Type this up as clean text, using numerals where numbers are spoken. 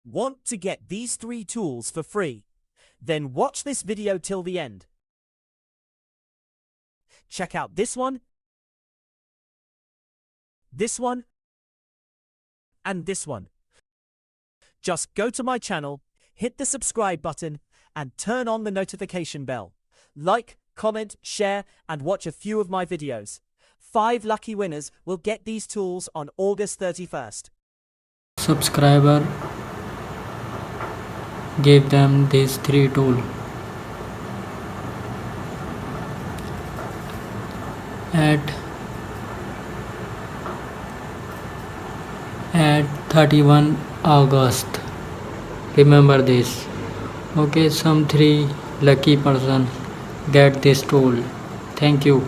Want to get these 3 tools for free? Then watch this video till the end. Check out this one, and this one. Just go to my channel, hit the subscribe button, and turn on the notification bell. Like, comment, share, and watch a few of my videos. 5 lucky winners will get these tools on August 31st. Subscriber gave them these 3 tools at 31 August. Remember this. Okay, some 3 lucky person get this tool. Thank you.